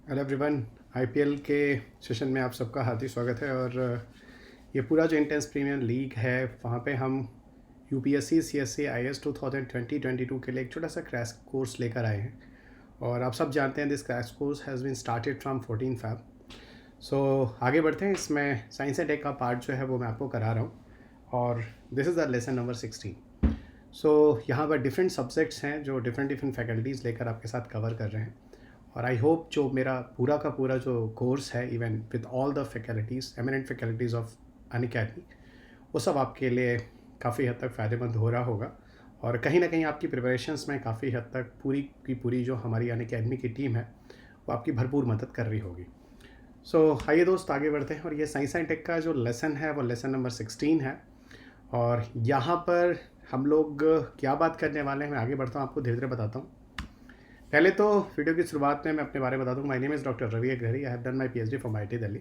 Hello everyone. IPL के session में आप सबका हार्दिक स्वागत है। और ये पूरा जो इंटेंस प्रीमियर लीग है वहाँ पे हम यूपीएससी सीएससी आईएएस 2020-22 के लिए एक छोटा सा क्रैश कोर्स लेकर आए हैं। और आप सब जानते हैं this crash course has been started from 14 Feb. So आगे बढ़ते हैं। इसमें साइंस एंड टेक का पार्ट जो है वो मैं आपको करा रहा हूँ और this is the lesson number 16। So यहाँ पर डिफरेंट सब्जेक्ट्स हैं जो डिफरेंट फैकल्टीज़ लेकर आपके साथ कवर कर रहे हैं। और आई होप जो मेरा पूरा का पूरा जो कोर्स है even with all the faculties eminent faculties of Unacademy वो सब आपके लिए काफ़ी हद तक फ़ायदेमंद हो रहा होगा। और कहीं ना कहीं आपकी प्रिपरेशंस में काफ़ी हद तक पूरी की पूरी जो हमारी अनअकैडमी की टीम है वो आपकी भरपूर मदद कर रही होगी। सो आइए दोस्त आगे बढ़ते हैं। और ये साइंस एंड टेक का जो लेसन है वो लेसन नंबर 16 है। और यहाँ पर हम लोग क्या बात करने वाले हैं मैं आगे बढ़ता हूँ, आपको धीरे धीरे बताता हूँ। पहले तो वीडियो की शुरुआत में मैं अपने बारे में बता दूँ। My name is doctor Ravi Agrahari. I have done my PhD from IIT Delhi.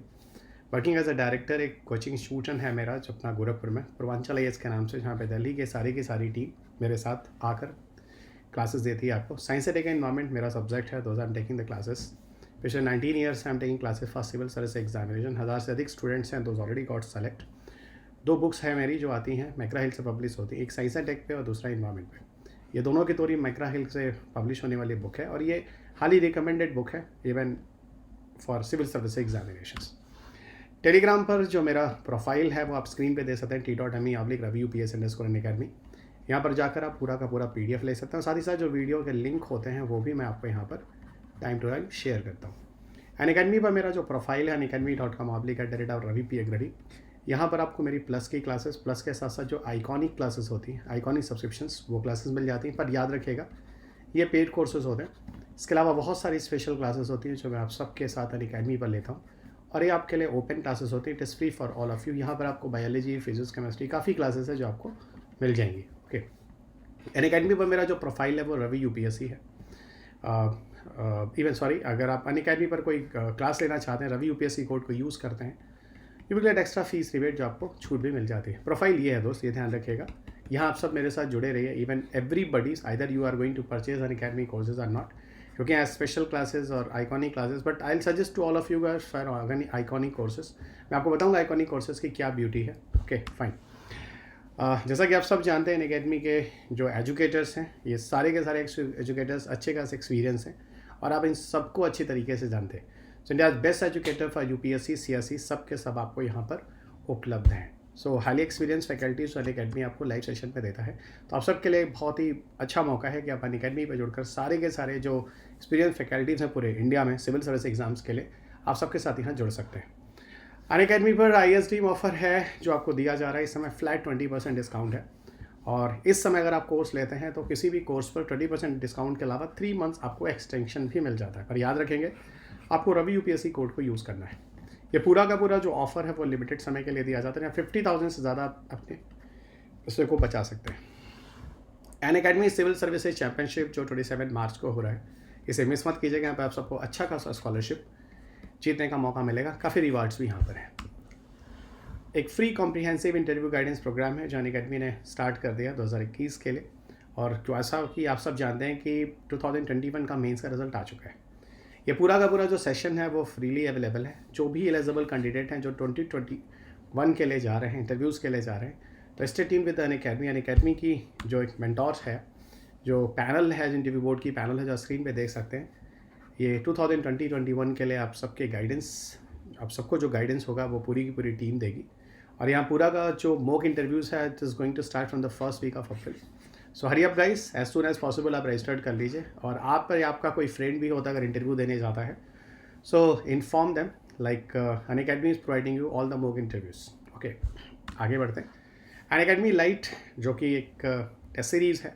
Working as a director एक कोचिंग इंस्टीट्यूशन है मेरा जो अपना गोरखपुर में पूर्वांचल आईएएस के नाम से, जहाँ पे दिल्ली के की सारी टीम मेरे साथ आकर क्लासेस देती है आपको। साइंस एंड टेक एनवायरमेंट मेरा सब्जेक्ट है, those I am taking the classes. पिछले 19 years I am taking classes for civil service examination. 1000 से अधिक स्टूडेंट्स हैं, those already got select. 2 books हैं मेरी जो आती हैं मैकग्रा हिल से पब्लिश होती है, एक साइंस एंड टेक पे और दूसरा इन्वायरमेंट पे। ये दोनों की तौर मैकग्रा हिल से पब्लिश होने वाली बुक है और ये हाईली रिकमेंडेड बुक है even for civil service examinations. Telegram पर जो मेरा प्रोफाइल है वो आप स्क्रीन पे दे सकते हैं, t.me/रवि UPS_अनअकैडमी। यहाँ पर जाकर आप पूरा का पूरा PDF ले सकते हैं। साथ ही साथ जो वीडियो के लिंक होते हैं वो भी मैं आपको यहाँ पर टाइम टू टाइम शेयर करता हूँ। अनअकैडमी पर मेरा जो प्रोफाइल है unacademy.com/रवि यहाँ पर आपको मेरी प्लस की क्लासेस, प्लस के साथ साथ जो आइकॉनिक क्लासेस होती हैं, आइकॉनिक सब्सक्रिप्शंस, वो क्लासेस मिल जाती हैं। पर याद रखिएगा ये पेड कोर्सेज होते हैं। इसके अलावा बहुत सारी स्पेशल क्लासेस होती हैं जो मैं आप सबके साथ अनअकैडमी पर लेता हूँ और ये आपके लिए ओपन क्लासेस होती हैं। It is free for all of you. यहाँ पर आपको बायोलॉजी, फिजिक्स, केमिस्ट्री काफ़ी क्लासेस है जो आपको मिल जाएंगी। ओके, अनअकैडमी पर मेरा जो प्रोफाइल है वो रवि UPSC है। इवन सॉरी, अगर आप अनअकैडमी पर कोई क्लास लेना चाहते हैं, रवि UPSC कोड को यूज़ करते हैं, you will get extra fees rebate जो आपको छूट भी मिल जाती है। प्रोफाइल ये है दोस्त, ये ध्यान रखिएगा। यहाँ आप सब मेरे साथ जुड़े रहिए। Even everybody's either you are going to purchase Unacademy courses or not, क्योंकि यहाँ स्पेशल क्लासेज और iconic classes, but I will suggest to all of you guys for iconic courses. मैं आपको बताऊँगा आइकॉनिक कोर्सेज की क्या ब्यूटी है। Okay fine. जैसा कि आप सब जानते हैं अनअकैडमी के जो एजुकेटर्स हैं ये सारे के सारे एजुकेटर्स अच्छे खास एक्सपीरियंस हैं और आप इन सबको अच्छी तरीके से जानते हैं। So India best educator for UPSC CSE सब के सब आपको यहाँ पर उपलब्ध हैं। सो हाईली एक्सपीरियंस फैकल्टीज अनअकैडमी आपको लाइव सेशन पे देता है। तो आप सबके लिए बहुत ही अच्छा मौका है कि आप अनअकैडमी पे जुड़कर सारे के सारे जो एक्सपीरियंस फैकल्टीज़ हैं पूरे इंडिया में सिविल सर्विस एग्जाम्स के लिए आप सबके साथ यहाँ जुड़ सकते हैं। अनअकैडमी पर IAS टीम ऑफर है जो आपको दिया जा रहा है इस समय। फ्लैट 20% डिस्काउंट है और इस समय अगर आप कोर्स लेते हैं तो किसी भी कोर्स पर 20% डिस्काउंट के अलावा 3 मंथ्स आपको एक्सटेंशन भी मिल जाता है। पर याद रखेंगे आपको रवि UPSC कोड को यूज़ करना है। ये पूरा का पूरा जो ऑफर है वो लिमिटेड समय के लिए दिया जाता है। 50,000 से ज़्यादा आप अपने पैसे को बचा सकते हैं। अनअकैडमी सिविल सर्विसेज चैंपियनशिप जो 27 मार्च को हो रहा है, इसे मिस मत कीजिएगा। यहाँ पर आप सबको अच्छा खासा स्कॉलरशिप जीतने का मौका मिलेगा। काफ़ी रिवार्ड्स भी यहाँ पर हैं। एक free comprehensive interview guidance programme है जो अनअकैडमी ने स्टार्ट कर दिया 2021 के लिए। और जैसा कि आप सब जानते हैं कि 2021 का मेंस का रिजल्ट आ चुका है। ये पूरा का पूरा जो सेशन है वो फ्रीली अवेलेबल है। जो भी एलिजिबल कैंडिडेट हैं जो 2021 के लिए जा रहे हैं, इंटरव्यूज़ के लिए जा रहे हैं, तो stay tuned with Unacademy. Unacademy की जो एक मेंटोर्स है, जो पैनल है, जो इंटरव्यू बोर्ड की पैनल है जो स्क्रीन पे देख सकते हैं, ये 2020-21 के लिए आप सबके गाइडेंस, आप सबको जो गाइडेंस होगा वो पूरी की पूरी टीम देगी। और यहाँ पूरा का जो मॉक इंटरव्यूज़ है it is going to start from the first week of April. So hurry up guys, as soon as possible आप रजिस्टर्ड कर लीजिए। और आप पर आपका कोई फ्रेंड भी होता है अगर इंटरव्यू देने जाता है, so inform them like Unacademy is providing you all the mock interviews. Okay, आगे बढ़ते हैं। अनअकैडमी लाइट जो कि एक टेस्ट सीरीज़ है,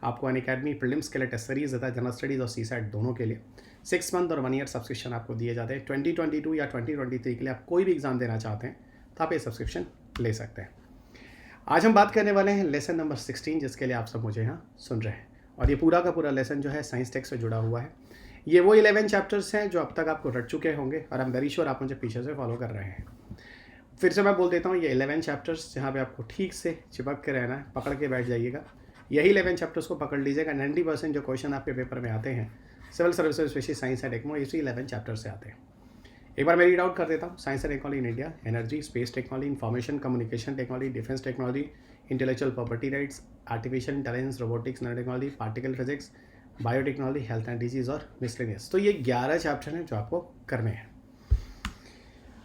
आपको अनअकैडमी प्रीलिम्स के लिए टेस्ट सीरीज़ देता है, जनरल स्टडीज़ और CSAT दोनों के लिए। 6 मंथ और 1 ईयर सब्सक्रिप्शन आपको दिए जाते हैं। 2022 या 2023 के लिए आप कोई भी एग्ज़ाम देना चाहते हैं तो आप ये सब्सक्रिप्शन ले सकते हैं। आज हम बात करने वाले हैं लेसन नंबर 16 जिसके लिए आप सब मुझे यहाँ सुन रहे हैं। और ये पूरा का पूरा लेसन जो है साइंस टेक से जुड़ा हुआ है। ये वो 11 चैप्टर्स हैं जो अब तक आपको रट चुके होंगे और आई एम वेरी श्योर आप मुझे पीछे से फॉलो कर रहे हैं। फिर से मैं बोल देता हूँ, ये 11 चैप्टर्स जहाँ पे आपको ठीक से चिपक के रहना है, पकड़ के बैठ जाइएगा। यही 11 चैप्टर्स को पकड़ लीजिएगा। 90% जो क्वेश्चन आपके पेपर में आते हैं civil services specially science and techno, इसी 11 चैप्टर से आते हैं। एक बार मैं रीड आउट कर देता हूँ। Science and technology in India, energy, space technology, information communication technology, defence technology, intellectual property rights, artificial intelligence, robotics, nano technology, particle physics, biotechnology, health and disease और मिसलेनियस। तो ये 11 चैप्टर हैं जो आपको करने हैं।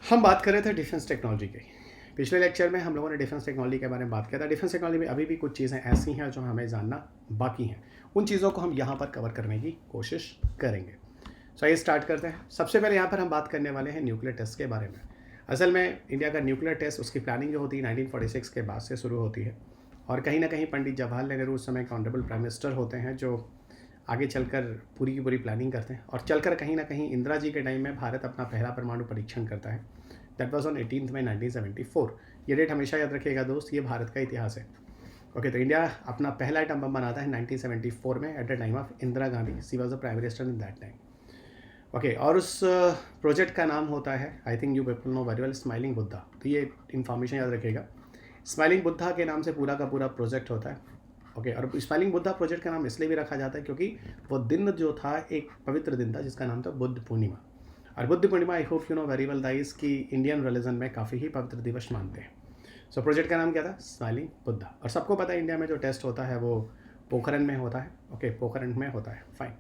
हम बात कर रहे थे डिफेंस टेक्नोलॉजी की। पिछले लेक्चर में हम लोगों ने डिफेंस टेक्नोलॉजी के बारे में बात किया था। डिफेंस टेक्नोलॉजी में अभी भी कुछ चीज़ें ऐसी हैं जो हमें जानना बाकी हैं। उन चीज़ों को हम यहाँ पर कवर करने की कोशिश करेंगे। सो आइए स्टार्ट करते हैं। सबसे पहले यहाँ पर हम बात करने वाले हैं न्यूक्लियर टेस्ट के बारे में। असल में इंडिया का न्यूक्लियर टेस्ट, उसकी प्लानिंग जो होती है 1946 के बाद से शुरू होती है। और कहीं ना कहीं पंडित जवाहरलाल नेहरू उस समय ऑनरेबल प्राइम मिनिस्टर होते हैं जो आगे चलकर पूरी की पूरी प्लानिंग करते हैं। और चलकर कहीं ना कहीं इंदिरा जी के टाइम में भारत अपना पहला परमाणु परीक्षण करता है। दैट वाज ऑन 18 मई 1974। ये डेट हमेशा याद रखिएगा दोस्त, ये भारत का इतिहास है। ओके, तो इंडिया अपना पहला एटम बम बनाता है 1974 में at the time of Indira Gandhi. She was the prime minister in that time. Okay, और उस प्रोजेक्ट का नाम होता है, I think you people know very well, smiling Buddha. तो ये इन्फॉर्मेशन याद रखिएगा, स्माइलिंग बुद्धा के नाम से पूरा का पूरा प्रोजेक्ट होता है। ओके, और स्माइलिंग बुद्धा प्रोजेक्ट का नाम इसलिए भी रखा जाता है क्योंकि वो दिन जो था एक पवित्र दिन था जिसका नाम था बुद्ध पूर्णिमा। और Buddha Purnima I hope you know very well that की इंडियन रिलीजन में काफ़ी ही पवित्र दिवस मानते हैं। सो प्रोजेक्ट का नाम क्या था? स्माइलिंग बुद्धा। और सबको पता है इंडिया में जो टेस्ट होता है वो पोखरण में होता है। ओके, पोखरण में होता है, फाइन।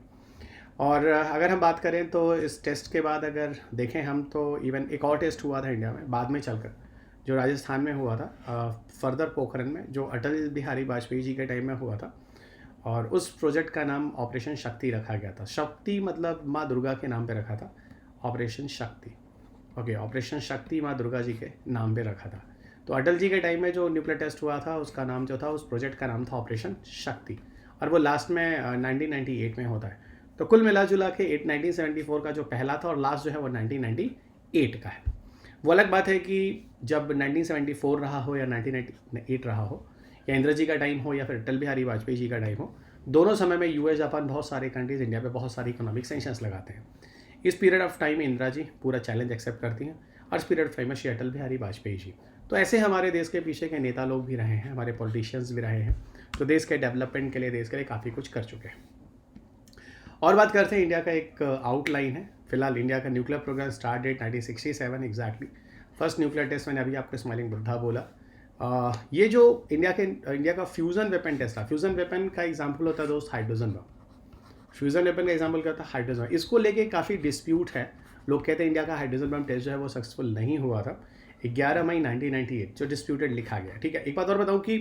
और अगर हम बात करें तो इस टेस्ट के बाद अगर देखें हम तो इवन एक और टेस्ट हुआ था इंडिया में बाद में चलकर, जो राजस्थान में हुआ था फर्दर पोखरण में, जो अटल बिहारी वाजपेयी जी के टाइम में हुआ था। और उस प्रोजेक्ट का नाम ऑपरेशन शक्ति रखा गया था। शक्ति मतलब माँ दुर्गा के नाम पे रखा था, ऑपरेशन शक्ति। ओके, ऑपरेशन शक्ति माँ दुर्गा जी के नाम पे रखा था। तो अटल जी के टाइम में जो न्यूक्लियर टेस्ट हुआ था उसका नाम जो था, उस प्रोजेक्ट का नाम था ऑपरेशन शक्ति। और वो लास्ट में 1998 में होता है। तो कुल मिला जुला के 1974 का जो पहला था और लास्ट जो है वो 1998 का है। वो अलग बात है कि जब 1974 रहा हो या 1998 रहा हो, या इंदिरा जी का टाइम हो या फिर अटल बिहारी वाजपेयी जी का टाइम हो, दोनों समय में यूएस, जापान, बहुत सारे कंट्रीज इंडिया पे बहुत सारी इकोनॉमिक सैंक्शंस लगाते हैं। इस पीरियड ऑफ टाइम में इंदिरा जी पूरा चैलेंज एक्सेप्ट करती हैं और इस पीरियड ऑफ टाइम में श्री अटल बिहारी वाजपेयी जी। तो ऐसे हमारे देश के पीछे के नेता लोग भी रहे हैं, हमारे पॉलिटिशियंस भी रहे हैं, तो देश के डेवलपमेंट के लिए, देश के लिए काफ़ी कुछ कर चुके हैं। और बात करते हैं इंडिया का एक आउटलाइन है। फिलहाल इंडिया का nuclear programme start date 1967 exactly. First nuclear test मैंने अभी आपको स्माइलिंग बुद्धा बोला। ये जो इंडिया का फ्यूज़न वेपन टेस्ट था, फ्यूज़न वेपन का एग्जाम्पल होता है दोस्त हाइड्रोजन बम। फ्यूज़न वेपन का एग्जाम्पल क्या था? Hydrogen bomb. इसको लेके काफ़ी डिस्प्यूट है। लोग कहते हैं इंडिया का हाइड्रोजन बम टेस्ट जो है वो सक्सेसफुल नहीं हुआ था। 11 मई 1998 जो डिस्प्यूटेड लिखा गया। ठीक है, एक बात और बताऊँ कि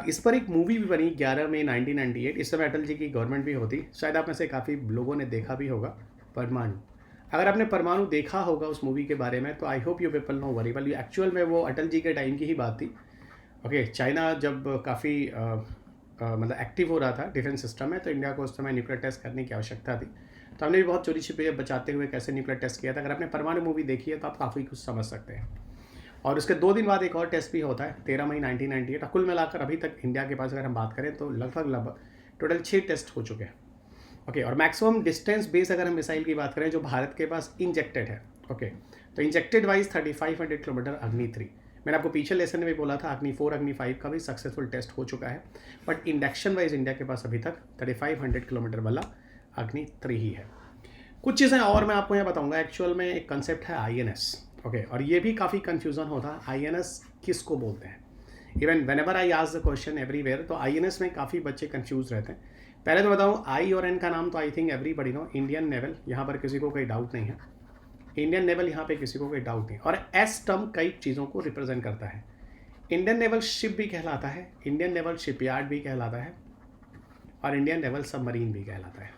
इस पर एक मूवी भी बनी 11 मई 1998। इस समय अटल जी की गवर्नमेंट भी होती, शायद आप में से काफ़ी लोगों ने देखा भी होगा, परमाणु। अगर आपने परमाणु देखा होगा उस मूवी के बारे में तो आई hope you people know very well, actual में वो अटल जी के टाइम की ही बात थी। ओके, चाइना जब काफ़ी मतलब एक्टिव हो रहा था डिफेंस सिस्टम में, तो इंडिया को उस समय न्यूक्लियर टेस्ट करने की आवश्यकता थी। तो हमने भी बहुत चोरी छिपे बचाते हुए कैसे न्यूक्लियर टेस्ट किया था। अगर आपने परमाणु मूवी देखी है तो आप काफ़ी कुछ समझ सकते हैं। और उसके 2 दिन बाद एक और टेस्ट भी होता है 13 मई 1998। कुल मिलाकर अभी तक इंडिया के पास अगर हम बात करें तो लगभग टोटल 6 टेस्ट हो चुके हैं। ओके, और मैक्सिमम डिस्टेंस बेस अगर हम मिसाइल की बात करें जो भारत के पास इंजेक्टेड है, ओके, तो इंजेक्टेड वाइज 3500 किलोमीटर अग्नि 3। मैंने आपको पीछे लेसन में भी बोला था अग्नि 4, अग्नि 5 का भी सक्सेसफुल टेस्ट हो चुका है। बट इंडक्शन वाइज इंडिया के पास अभी तक 3500 किलोमीटर वाला अग्नि 3 ही है। कुछ चीज़ें और मैं आपको यहाँ बताऊँगा। एक्चुअल में एक कंसेप्ट है INS। ओके, और ये भी काफ़ी कन्फ्यूज़न होता है, INS किसको बोलते हैं। Even when ever I ask the question everywhere, तो INS में काफ़ी बच्चे कंफ्यूज रहते हैं। पहले तो बताऊँ I और N का नाम तो I think everybody know, Indian naval, यहाँ पर किसी को कोई डाउट नहीं है। इंडियन नेवल यहाँ पे किसी को कोई डाउट नहीं। और S टर्म कई चीज़ों को रिप्रेजेंट करता है। इंडियन नेवल शिप भी कहलाता है, इंडियन नेवल शिपयार्ड भी कहलाता है, और इंडियन नेवल सबमरीन भी कहलाता है।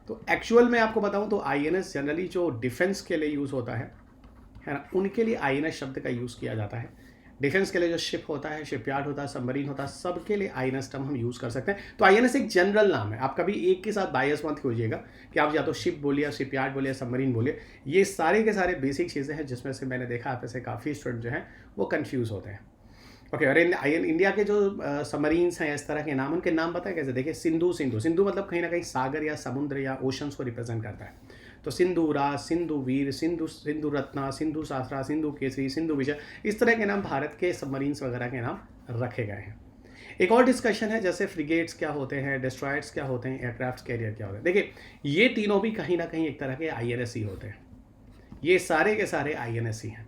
तो एक्चुअल में आपको बताऊँ तो INS जनरली जो डिफेंस के लिए यूज़ होता है ना, उनके लिए INS शब्द का यूज़ किया जाता है। डिफेंस के लिए जो शिप होता है, शिपयार्ड होता है, सबमरीन होता है, सबके लिए INS टर्म हम यूज़ कर सकते हैं। तो INS एक जनरल नाम है। आप कभी एक के साथ बायस मत कीजिएगा कि आप या तो शिप बोलिए, शिपयार्ड बोलिए, सबमरीन बोलिए। ये सारे के सारे बेसिक चीज़ें हैं जिसमें से मैंने देखा आप से काफ़ी स्टूडेंट जो हैं वो कन्फ्यूज़ होते हैं। ओके, और इंडिया के जो सबमरीन्स हैं इस तरह के नाम, उनके नाम पता है कैसे? देखिए, सिंधु मतलब कहीं ना कहीं सागर या समुद्र या ओशंस को रिप्रेजेंट करता है। तो सिंधु राज, सिंधु वीर, सिंधु रत्ना, सिंधु शास्त्रा, सिंधु केसरी, सिंधु विजय, इस तरह के नाम भारत के सबमरीन्स वगैरह के नाम रखे गए हैं। एक और डिस्कशन है जैसे फ्रिगेट्स क्या होते हैं, डिस्ट्रॉयर्स क्या होते हैं, एयरक्राफ्ट कैरियर क्या होते हैं। देखिए ये तीनों भी कहीं ना कहीं एक तरह के INS ही होते हैं, ये सारे के सारे INS ही हैं।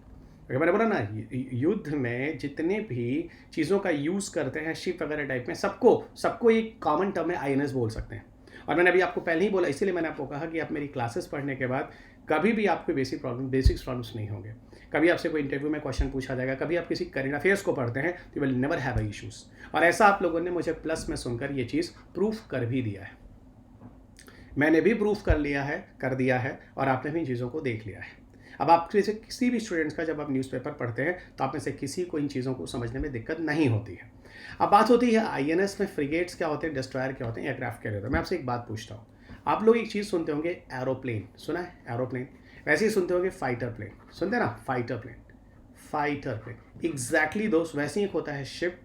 अगर मैंने बोला ना युद्ध में जितने भी चीज़ों का यूज़ करते हैं शिप वगैरह टाइप में, सबको एक कॉमन टर्म है INS बोल सकते हैं। और मैंने अभी आपको पहले ही बोला, इसीलिए मैंने आपको कहा कि आप मेरी क्लासेस पढ़ने के बाद कभी भी आपको बेसिक्स प्रॉब्लम्स नहीं होंगे। कभी आपसे कोई इंटरव्यू में क्वेश्चन पूछा जाएगा, कभी आप किसी करेंट अफेयर्स को पढ़ते हैं तो विल नेवर हैव इश्यूज़। और ऐसा आप लोगों ने मुझे प्लस में सुनकर ये चीज़ प्रूफ कर भी दिया है, मैंने भी प्रूफ कर दिया है और आपने भी इन चीज़ों को देख लिया है। अब आप से किसी भी स्टूडेंट्स का जब आप न्यूज़पेपर पढ़ते हैं तो आप में से किसी को इन चीज़ों को समझने में दिक्कत नहीं होती है। अब बात होती है INS में फ्रिगेट्स क्या होते हैं, डिस्ट्रॉयर क्या होते हैं, एयरक्राफ्ट क्या होते हैं। मैं आपसे एक बात पूछता हूँ, आप लोग एक चीज़ सुनते होंगे एरोप्लेन, सुना है एरोप्लेन, वैसे ही सुनते होंगे फाइटर प्लेन, सुनते हैं ना फाइटर प्लेन एग्जैक्टली दोस्त वैसे ही एक होता है शिप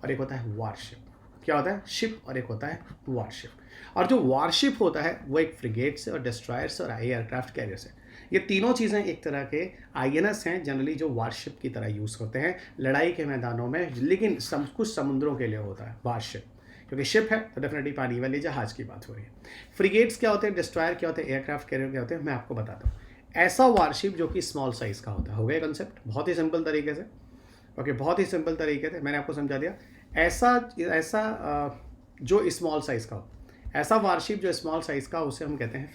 और एक होता है वारशिप। क्या होता है, शिप और एक होता है वारशिप। और जो वारशिप होता है वो एक फ्रिगेट से और डिस्ट्रॉयर से और एयरक्राफ्ट कैरियर से, ये तीनों चीज़ें एक तरह के INS हैं जनरली जो वारशिप की तरह यूज़ होते हैं लड़ाई के मैदानों में, लेकिन कुछ समुद्रों के लिए होता है वारशिप, क्योंकि शिप है तो डेफिनेटली पानी वाले जहाज़ की बात हो रही है। फ्रिगेट्स क्या होते हैं, डिस्ट्रॉयर क्या होते हैं, एयरक्राफ्ट कैरियर क्या होते हैं, मैं आपको बताता हूँ। ऐसा वारशिप जो कि स्मॉल साइज़ का होता है, हो गया कंसेप्ट बहुत ही सिंपल तरीके से। ओके, बहुत ही सिंपल तरीके से मैंने आपको समझा दिया। ऐसा जो स्मॉल साइज़ का हो, ऐसा वारशिप जो स्मॉल साइज़ का, उसे हम कहते हैं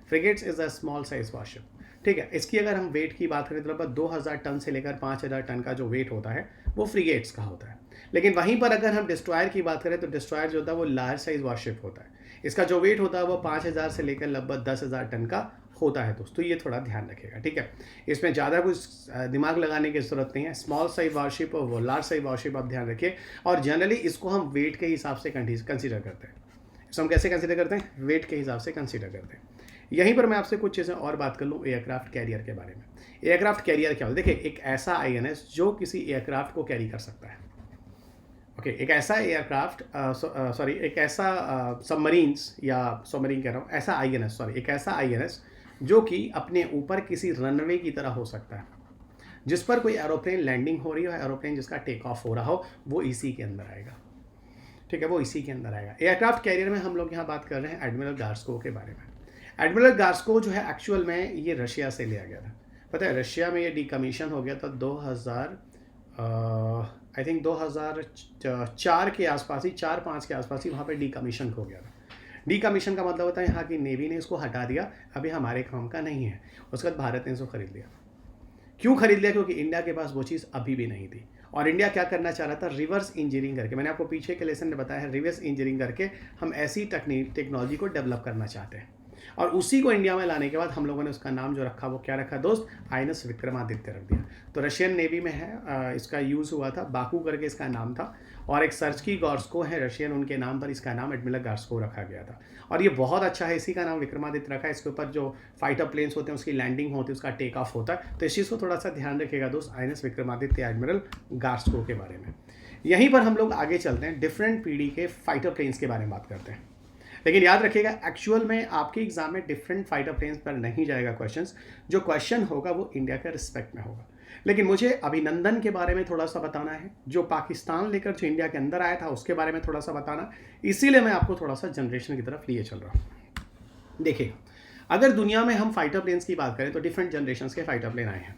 frigates is a small size warship. ठीक है, इसकी अगर हम वेट की बात करें तो लगभग 2000 टन से लेकर 5000 टन का जो वेट होता है वो फ्रिगेट्स का होता है। लेकिन वहीं पर अगर हम डिस्ट्रॉयर की बात करें तो डिस्ट्रॉयर जो होता है वो लार्ज साइज वारशिप होता है, इसका जो वेट होता है वो 5000 से लेकर लगभग 10,000 टन का होता है दोस्तों, ये थोड़ा ध्यान रखिएगा। ठीक है, इसमें ज़्यादा कुछ दिमाग लगाने की ज़रूरत नहीं है। स्मॉल साइज वारशिप और वो लार्ज साइज वारशिप आप ध्यान रखिए। और जनरली इसको हम वेट के हिसाब से कंसीडर करते हैं। इसको हम कैसे कंसीडर करते हैं, वेट के हिसाब से कंसीडर करते हैं। यहीं पर मैं आपसे कुछ चीज़ें और बात कर लूँ एयरक्राफ्ट कैरियर के बारे में। एयरक्राफ्ट कैरियर क्या होता है, देखिए एक ऐसा INS जो किसी एयरक्राफ्ट को कैरी कर सकता है। ओके, एक ऐसा एयरक्राफ्ट एक ऐसा सबमरीन्स या सबमरीन कह रहा हूँ, ऐसा एक ऐसा INS जो कि अपने ऊपर किसी रनवे की तरह हो सकता है, जिस पर कोई एरोप्लेन लैंडिंग हो रही हो, एरोप्लेन जिसका टेक ऑफ हो रहा हो, वो इसी के अंदर आएगा। ठीक है, वो इसी के अंदर आएगा। एयरक्राफ्ट कैरियर में हम लोग यहाँ बात कर रहे हैं एडमिरल गार्स्को के बारे में। एडमिरल गार्स्को जो है एक्चुअल में ये रशिया से लिया गया था। पता है रशिया में ये डीकमीशन हो गया था 2004 के आसपास ही, 4-5 के आसपास ही वहाँ पे डीकमीशन हो गया था। डीकमीशन का मतलब होता है यहाँ की नेवी ने इसको हटा दिया, अभी हमारे काम का नहीं है। उसके बाद भारत ने इसको खरीद लिया। क्यों खरीद लिया, क्योंकि इंडिया के पास वो चीज़ अभी भी नहीं थी। और इंडिया क्या करना चाह रहा था, रिवर्स इंजीनियरिंग करके, मैंने आपको पीछे के लेसन में बताया है, रिवर्स इंजीनियरिंग करके हम ऐसी टेक्नोलॉजी को डेवलप करना चाहते हैं। और उसी को इंडिया में लाने के बाद हम लोगों ने उसका नाम जो रखा वो क्या रखा दोस्त, INS विक्रमादित्य रख दिया। तो रशियन नेवी में है, इसका यूज़ हुआ था, बाकू करके इसका नाम था। और एक सर्चकी गार्स्को है रशियन, उनके नाम पर इसका नाम एडमिरल गार्स्को रखा गया था। और ये बहुत अच्छा है, इसी का नाम विक्रमादित्य रखा है। इसके ऊपर जो फाइटर प्लेन्स होते हैं उसकी लैंडिंग होती है, उसका टेक ऑफ होता है। तो इस चीज़ को थोड़ा सा ध्यान रखिएगा दोस्त, INS विक्रमादित्य एडमिरल गार्स्को के बारे में। यहीं पर हम लोग आगे चलते हैं, डिफरेंट पीढ़ी के फाइटर प्लेन्स के बारे में बात करते हैं। लेकिन याद रखिएगा एक्चुअल में आपके एग्जाम में डिफरेंट फाइटर प्लेन्स पर नहीं जाएगा क्वेश्चंस, जो क्वेश्चन होगा वो इंडिया के रिस्पेक्ट में होगा। लेकिन मुझे अभिनंदन के बारे में थोड़ा सा बताना है, जो पाकिस्तान लेकर जो इंडिया के अंदर आया था उसके बारे में थोड़ा सा बताना, इसीलिए मैं आपको थोड़ा सा जनरेशन की तरफ लिए चल रहा हूँ। देखिए अगर दुनिया में हम फाइटर प्लेन्स की बात करें तो डिफरेंट जनरेशन के फाइटर प्लेन आए हैं।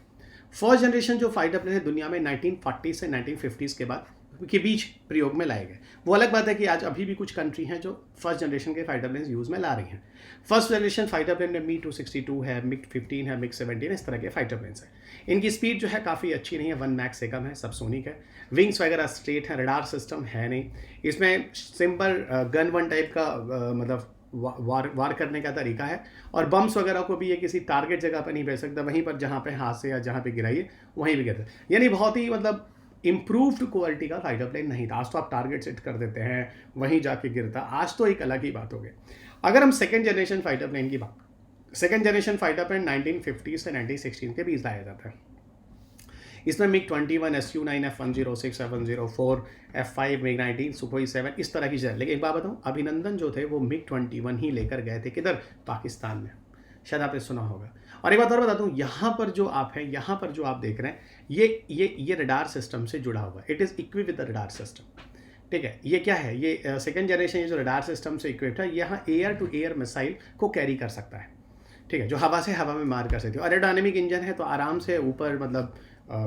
फर्स्ट जनरेशन जो फाइटर प्लेन है दुनिया में 1940 से 1950s के बाद के बीच प्रयोग में लाए गए। वो अलग बात है कि आज अभी भी कुछ कंट्री हैं जो फर्स्ट जनरेशन के फाइटर प्लेन यूज़ में ला रही हैं। फर्स्ट जनरेशन फाइटर प्लेन में MiG 262 है, MiG 15 है, MiG 17, इस तरह के फाइटर प्लेन्स हैं। इनकी स्पीड जो है काफ़ी अच्छी नहीं है, 1 मैक से कम है, सबसोनिक है, विंग्स वगैरह स्ट्रेट है, रडार सिस्टम है नहीं, इसमें सिंपल गन वन टाइप का मतलब वार करने का तरीका है। और बम्स वगैरह को भी ये किसी टारगेट जगह पर नहीं भेज सकता, वहीं पर जहाँ पे हाथ से या जहाँ पे गिराइए वहीं भी गिरता है। यानी बहुत ही मतलब इम्प्रूव्ड क्वालिटी का फाइटर प्लेन नहीं था। आज तो आप टारगेट सेट कर देते हैं वहीं जाके गिरता, आज तो एक अलग ही बात हो गई। अगर हम सेकेंड जनरेशन फाइटर प्लेन की बात, सेकेंड जनरेशन फाइटर प्लेन 1950 से 1916 के बीच लाया जाता है। इसमें MiG 21, Su-9, F-106, F-104, F-5, MiG 19, Sukhoi 7 इस तरह की चीज़ें। लेकिन एक बात बताऊँ, अभिनंदन जो थे वो MiG 21 ही लेकर गए थे, किधर, पाकिस्तान में। शायद आपने सुना होगा। और एक बात और बताता हूँ, यहाँ पर जो आप हैं, यहाँ पर जो आप देख रहे हैं, ये रडार सिस्टम से जुड़ा हुआ है। It is equip with the radar system. ठीक है, ये क्या है, ये सेकेंड जनरेशन, ये जो रडार सिस्टम से इक्विप्ड है, यहाँ एयर टू एयर मिसाइल को कैरी कर सकता है। ठीक है, जो हवा से हवा में मार कर सकती है। और एरोडायनेमिक इंजन है, तो आराम से ऊपर मतलब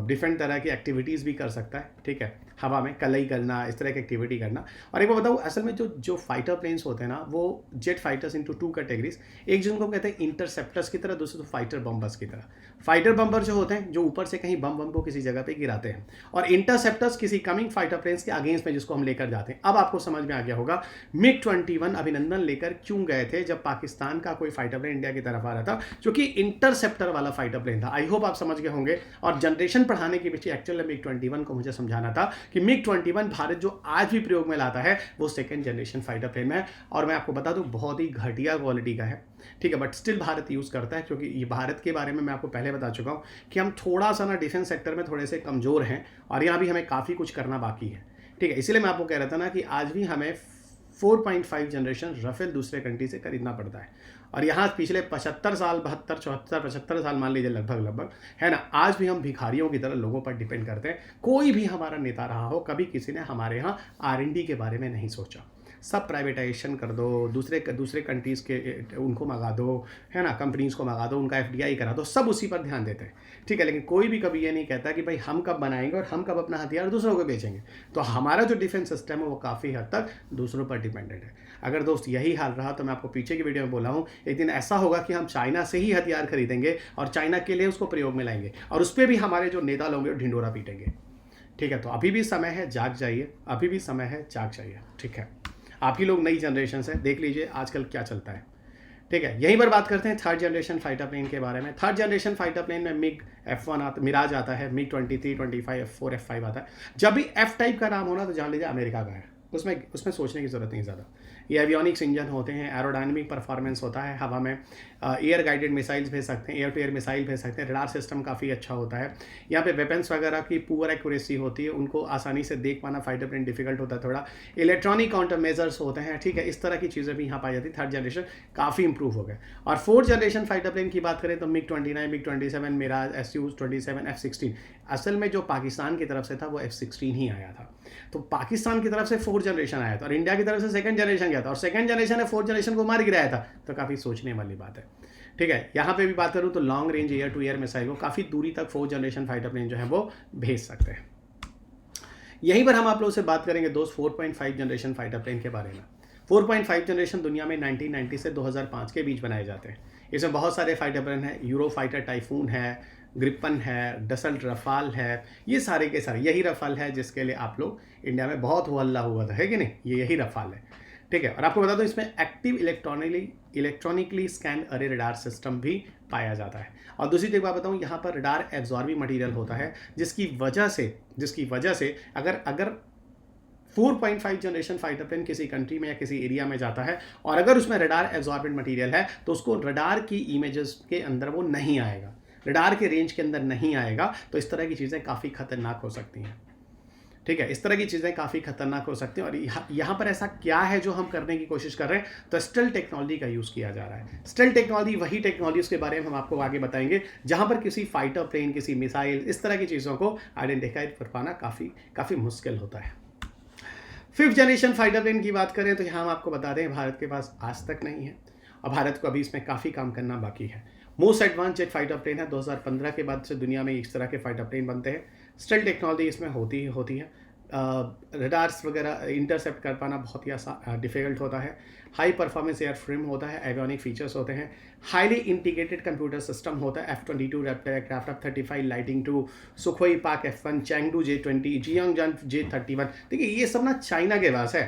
डिफरेंट तरह की एक्टिविटीज़ भी कर सकता है। ठीक है, हवा में कलई करना, इस तरह की एक्टिविटी करना। और एक बात बताऊँ, असल में जो फाइटर प्लेन्स होते हैं ना, वो जेट फाइटर्स इनटू 2 कैटेगरीज, एक जिनको कहते हैं इंटरसेप्टर्स की तरह, दूसरे तो फाइटर बम्बर्स की तरह। फाइटर बम्बर जो होते हैं, जो ऊपर से कहीं बम को किसी जगह पे गिराते हैं, और इंटरसेप्टर्स किसी कमिंग फाइटर प्लेन्स के अगेंस्ट में जिसको हम लेकर जाते हैं। अब आपको समझ में आ गया होगा MiG-21 अभिनंदन लेकर क्यों गए थे जब पाकिस्तान का कोई फाइटर प्लेन इंडिया की तरफ आ रहा था, जो कि इंटरसेप्टर वाला फाइटर प्लेन था। आई होप आप समझ गए होंगे। और जनरेशन बढ़ाने के पीछे एक्चुअल MiG-21 को मुझे समझाना था कि MiG-21 भारत जो आज भी प्रयोग में लाता है वो सेकेंड जनरेशन फाइटर प्लेन में है। और मैं आपको बता दूं, बहुत ही घटिया क्वालिटी का है। ठीक है, बट स्टिल भारत यूज़ करता है, क्योंकि ये भारत के बारे में मैं आपको पहले बता चुका हूँ कि हम थोड़ा सा ना डिफेंस सेक्टर में थोड़े से कमज़ोर हैं, और यहाँ भी हमें काफ़ी कुछ करना बाकी है। ठीक है, इसीलिए मैं आपको कह रहा था ना कि आज भी हमें 4.5 जनरेशन राफेल दूसरे कंट्री से खरीदना पड़ता है। और यहाँ पिछले 75 साल, 72, 74, 75 साल मान लीजिए लगभग है ना, आज भी हम भिखारियों की तरह लोगों पर डिपेंड करते हैं। कोई भी हमारा नेता रहा हो, कभी किसी ने हमारे यहाँ R&D के बारे में नहीं सोचा। सब प्राइवेटाइजेशन कर दो, दूसरे कंट्रीज़ के उनको मंगा दो, है ना, कंपनीज़ को मंगा दो, उनका FDI करा दो, सब उसी पर ध्यान देते हैं। ठीक है, लेकिन कोई भी कभी ये नहीं कहता कि भाई हम कब बनाएंगे और हम कब अपना हथियार दूसरों को बेचेंगे। तो हमारा जो डिफेंस सिस्टम है वो काफ़ी हद तक दूसरों पर डिपेंडेंट है। अगर दोस्त यही हाल रहा तो मैं आपको पीछे की वीडियो में बोला हूँ, एक दिन ऐसा होगा कि हम चाइना से ही हथियार खरीदेंगे और चाइना के लिए उसको प्रयोग में लाएंगे, और उस पर भी हमारे जो नेता लोग हैं ढिंडोरा पीटेंगे। ठीक है, तो अभी भी समय है, जाग जाइए, अभी भी समय है, जाग जाइए। ठीक है, आप ही लोग नई जनरेशन से देख लीजिए आजकल क्या चलता है। ठीक है, यहीं पर बात करते हैं थर्ड जनरेशन फाइटर प्लेन के बारे में। थर्ड जनरेशन फाइटर प्लेन में MiG F1 आता, मिराज आता है, MiG-23, F-25, F4, F5 आता है। जब भी F टाइप का नाम होना तो जान लीजिए अमेरिका का है, उसमें सोचने की ज़रूरत नहीं ज़्यादा। ये एवियोनिक्स इंजन होते हैं, एरोडायनेमिक परफॉर्मेंस होता है, हवा में एयर गाइडेड मिसाइल्स भेज सकते हैं, एयर टू एयर मिसाइल भेज सकते हैं, रडार सिस्टम काफ़ी अच्छा होता है। यहाँ पे वेपन्स वगैरह की पुअर एक्यूरेसी होती है, उनको आसानी से देख पाना फाइटर प्लेन डिफिकल्ट होता है थोड़ा। इलेक्ट्रॉनिक काउंटर मेजर्स होते हैं। ठीक है, इस तरह की चीज़ें भी यहाँ पाई जाती है। थर्ड जनरेशन काफ़ी इंप्रूव हो गए। और फोर्थ जनरेशन फाइटर प्लेन की बात करें तो MiG-29, MiG-27, Miraj, Su-27, F-16। असल में जो पाकिस्तान की तरफ से था वो F-16 ही आया था। तो पाकिस्तान की तरफ से फोर्थ जनरेशन आया था और इंडिया की तरफ से सेकंड जनरेशन गया था, और सेकंड जनरेशन ने फोर्थ जनरेशन को मार गिराया था। तो काफ़ी सोचने वाली बात है। ठीक है, यहाँ पे भी बात करूँ तो long range air to air missile को काफ़ी दूरी तक फोर्थ जनरेशन फाइटर प्लेन जो है वो भेज सकते हैं। यहीं पर हम आप लोगों से बात करेंगे दोस्त 4.5 जनरेशन फाइटर प्लेन के बारे में। 4.5 जनरेशन दुनिया में 1990 से 2005 के बीच बनाए जाते हैं। इसमें बहुत सारे फाइटर प्लेन हैं, यूरो फाइटर टाइफून है, ग्रिपन है, डसल्ट रफाल है, ये सारे के सारे। यही रफाल है जिसके लिए आप लोग इंडिया में बहुत हल्ला हुआ था, है कि नहीं, ये यही रफाल है। ठीक है, और आपको बता दूं इसमें एक्टिव इलेक्ट्रॉनिकली स्कैन अरे रडार सिस्टम भी पाया जाता है। और दूसरी एक बात बताऊं, यहाँ पर रडार एब्जॉर्बिंग मटेरियल होता है, जिसकी वजह से अगर 4.5 जनरेशन फाइटर प्लेन किसी कंट्री में या किसी एरिया में जाता है और अगर उसमें रडार एब्जॉर्बेंट मटेरियल है तो उसको रडार की इमेजेस के अंदर वो नहीं आएगा, रडार के रेंज के अंदर नहीं आएगा। तो इस तरह की चीज़ें काफ़ी खतरनाक हो सकती हैं। ठीक है, इस तरह की चीज़ें काफ़ी खतरनाक हो सकती हैं। और यहाँ पर ऐसा क्या है जो हम करने की कोशिश कर रहे हैं, तो स्टेल्थ टेक्नोलॉजी का यूज़ किया जा रहा है। स्टेल्थ टेक्नोलॉजी वही टेक्नोलॉजी, उसके बारे में हम आपको आगे बताएंगे, जहाँ पर किसी फाइटर प्लेन, किसी मिसाइल, इस तरह की चीज़ों को आइडेंटिफाई कर पाना काफ़ी मुश्किल होता है। फिफ्थ जनरेशन फाइटर प्लेन की बात करें तो यहाँ हम आपको बता दें भारत के पास आज तक नहीं है और भारत को अभी इसमें काफ़ी काम करना बाकी है। Most advance jet fighter plane है। 2015 के बाद से दुनिया में इस तरह के फाइटर प्लेन बनते हैं। स्टेल्थ टेक्नोलॉजी इसमें होती है। रडार्स वगैरह इंटरसेप्ट कर पाना बहुत ही डिफिकल्ट होता है। हाई परफॉर्मेंस एयर फ्रेम होता है, एवियोनिक फीचर्स होते हैं, हाईली इंटीग्रेटेड कंप्यूटर सिस्टम होता है। F-22 Raptor aircraft, F-35 lighting 2, Sukhoi पाक F-1, चैंगडू J-20, जियांगजान J-31। देखिए ये सब ना चाइना के पास है।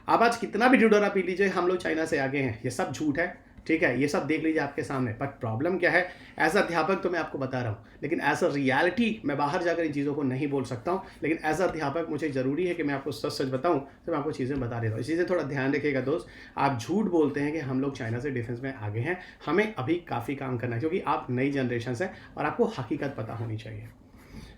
आप आज कितना भी ढिढोरा पी लीजिए, हम लोग चाइना से आगे हैं, ये सब झूठ है। ठीक है, ये सब देख लीजिए आपके सामने। बट प्रॉब्लम क्या है, एज अध्यापक तो मैं आपको बता रहा हूँ, लेकिन एज अ रियलिटी मैं बाहर जाकर इन चीज़ों को नहीं बोल सकता हूँ। लेकिन एज अ अध्यापक मुझे ज़रूरी है कि मैं आपको सच बताऊँ, तो मैं आपको चीज़ें बता देता हूँ। इस चीज़ें थोड़ा ध्यान रखिएगा दोस्त। आप झूठ बोलते हैं कि हम लोग चाइना से डिफेंस में आगे हैं, हमें अभी काफ़ी काम करना है, क्योंकि आप नई जनरेशन से और आपको हकीकत पता होनी चाहिए।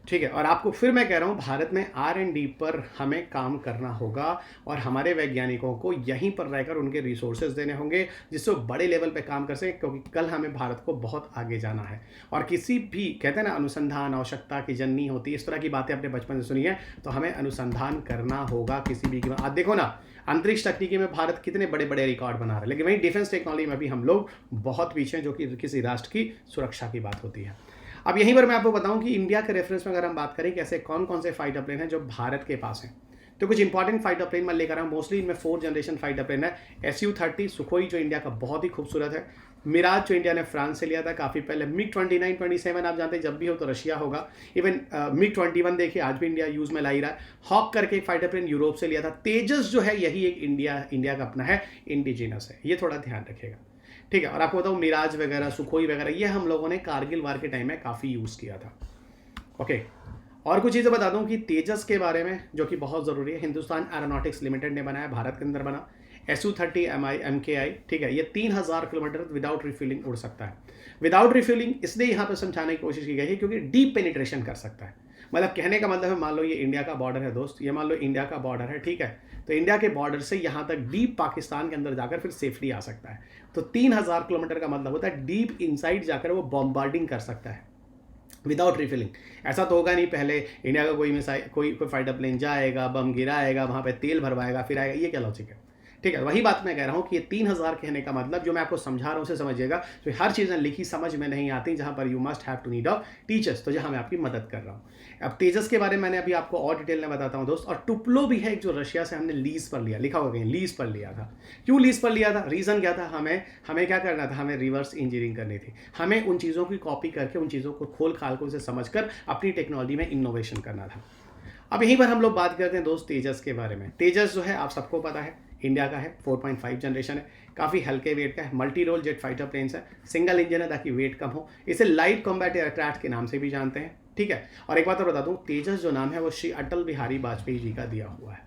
ठीक है, और आपको फिर मैं कह रहा हूँ भारत में R&D पर हमें काम करना होगा और हमारे वैज्ञानिकों को यहीं पर रहकर उनके रिसोर्सेज देने होंगे जिससे वो बड़े लेवल पे काम कर सकें, क्योंकि कल हमें भारत को बहुत आगे जाना है। और किसी भी कहते हैं ना अनुसंधान आवश्यकता की जननी होती है, इस तरह की बातें अपने बचपन से सुनी है, तो हमें अनुसंधान करना होगा किसी भी आज देखो ना अंतरिक्ष तकनीकी में भारत कितने बड़े बड़े रिकॉर्ड बना रहे हैं, लेकिन वहीं डिफेंस टेक्नोलॉजी में भी हम लोग बहुत पीछे हैं, जो कि किसी राष्ट्र की सुरक्षा की बात होती है। अब यहीं पर मैं आपको बताऊं कि इंडिया के रेफरेंस में अगर हम बात करें कि ऐसे कौन कौन से फाइटर प्लेन हैं जो भारत के पास हैं, तो कुछ इंपॉर्टेंट फाइटर प्लेन मैं लेकर आऊँ। मोस्टली इनमें 4th जनरेशन फाइटर प्लेन है। Su-30 सुखोई जो इंडिया का बहुत ही खूबसूरत है, मिराज जो इंडिया ने फ्रांस से लिया था काफ़ी पहले, MiG-29, 27 आप जानते हैं जब भी हो तो रशिया होगा, इवन MiG-21 देखिए आज भी इंडिया यूज़ में ला ही रहा है। हॉक करके एक फाइटर प्लेन यूरोप से लिया था। तेजस जो है यही एक इंडिया का अपना है, इंडिजिनस है, ये थोड़ा ध्यान रखिएगा, ठीक है। और आपको बताऊँ मिराज वगैरह सुखोई वगैरह ये हम लोगों ने कारगिल वार के टाइम में काफ़ी यूज़ किया था, ओके। और कुछ चीज़ें बता दूं कि तेजस के बारे में जो कि बहुत ज़रूरी है, हिंदुस्तान एरोनॉटिक्स लिमिटेड ने बनाया, भारत के अंदर बना। Su-30 MKI, ठीक है, ये 3000 किलोमीटर विदाउट रिफिलिंग उड़ सकता है। विदाउट रिफिलिंग इसलिए यहाँ पर समझाने की कोशिश की गई है क्योंकि डीप पेनिट्रेशन कर सकता है। मतलब कहने का मतलब है, मान लो ये इंडिया का बॉर्डर है दोस्त, ये मान लो इंडिया का बॉर्डर है, ठीक है, तो इंडिया के बॉर्डर से यहाँ तक डीप पाकिस्तान के अंदर जाकर फिर सेफली आ सकता है। तो 3000 किलोमीटर का मतलब होता है डीप इनसाइड जाकर वो बॉम्बार्डिंग कर सकता है विदाउट रिफिलिंग। ऐसा तो होगा नहीं पहले इंडिया का कोई फाइटर प्लेन जाएगा, बम गिराएगा, वहाँ पे तेल भरवाएगा, फिर आएगा, ये क्या लॉजिक है, ठीक है। वही बात मैं कह रहा हूँ कि ये 3000 कहने का मतलब जो मैं आपको समझा रहा हूँ उसे समझिएगा। तो हर चीज़ें लिखी समझ में नहीं आती, जहाँ पर you must have to need a teachers, तो जहाँ मैं आपकी मदद कर रहा हूँ। अब तेजस के बारे में मैंने अभी आपको और डिटेल में बताता हूँ दोस्त। और टुप्लो भी है एक जो रशिया से हमने लीज पर लिया, लिखा होगा कहीं लीज पर लिया था। क्यों लीज पर लिया था, रीज़न क्या था, हमें क्या करना था, हमें रिवर्स इंजीनियरिंग करनी थी, हमें उन चीज़ों की कॉपी करके उन चीज़ों को खोल खाल को उसे समझ कर अपनी टेक्नोलॉजी में इनोवेशन करना था। अब यहीं पर हम लोग बात करते हैं दोस्त तेजस के बारे में। तेजस जो है आप सबको पता है इंडिया का है, 4.5 जनरेशन है, काफ़ी हल्के वेट का है, multi role jet fighter planes है, सिंगल इंजन है ताकि वेट कम हो। इसे लाइट कॉम्बैट एयरक्राफ्ट के नाम से भी जानते हैं, ठीक है। और एक बात और बता दूं, तेजस जो नाम है वो श्री अटल बिहारी वाजपेयी जी का दिया हुआ है।